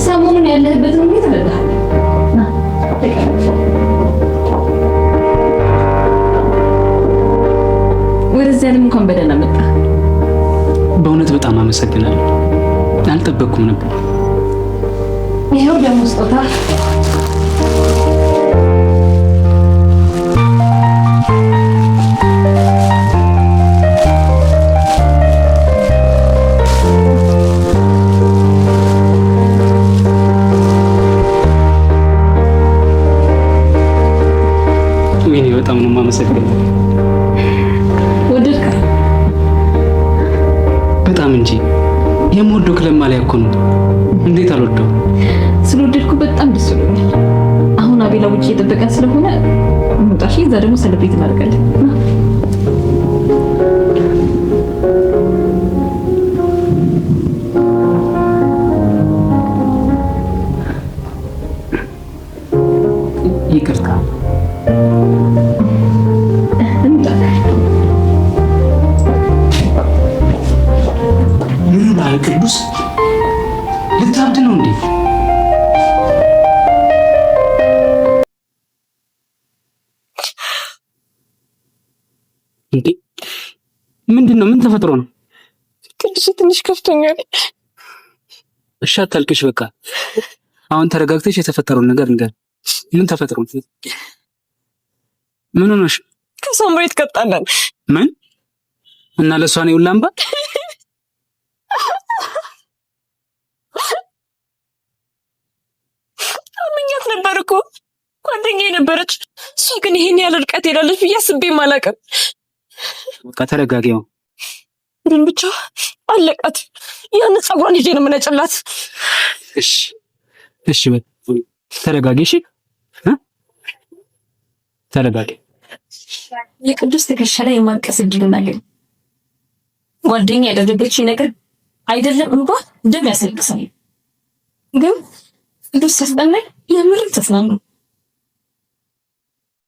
ሰሞኑን ያለህበት ነው ተበላህ። ወደዚህ ዓለም እንኳን በደህና መጣ። በእውነት በጣም አመሰግናለሁ። አልጠበቅኩም ነበር። ይሄው ደግሞ ስጦታ። በጣም ነው የማመሰግነው። ወደድካ? በጣም እንጂ የምወደው ክለብ ማሊያ እኮ ነው። እንዴት አልወደው? ስለወደድኩ በጣም ደስ ብሎኛል። አሁን አቤላ ውጪ እየጠበቀን ስለሆነ እንውጣሽ። እዛ ደግሞ ሰለብሬት እናደርጋለን። ይቅርታ። ምን ነው ቅዱስ? ልታብድ ነው እንዴ? እንዴ ምንድነው? ምን ተፈጥሮ ነው? ቅዱስ ትንሽ ከፍቶኛል። እሺ አታልቅሽ። በቃ አሁን ተረጋግተሽ የተፈጠረውን ነገር ንገር። ምን ተፈጥሮ ነው? ምን ሆነሽ? ከሳምሬት ቀጣለን። ምን? እና ለሷ ነው ላምባ? አመኛት ነበር እኮ ጓደኛዬ ነበረች። እሷ ግን ይሄን ያህል ርቀት ሄዳለች ብዬ አስቤም አላውቅም። በቃ ተረጋጊው። ግን ብቻ አለቃት። ያን ጸጉሯን ይዤ ነው የምነጭላት። እሺ እሺ፣ ተረጋጊ። እሺ ተረጋጊ። የቅዱስ ትከሻ ላይ የማንቀስ እድሉን አገኘ። ጓደኛ ያደረገችኝ ነገር አይደለም እንኳን ደም ያስለቅሳል። ግን ቅዱስ ሲያስጠናኝ የምር ተጽናኑ።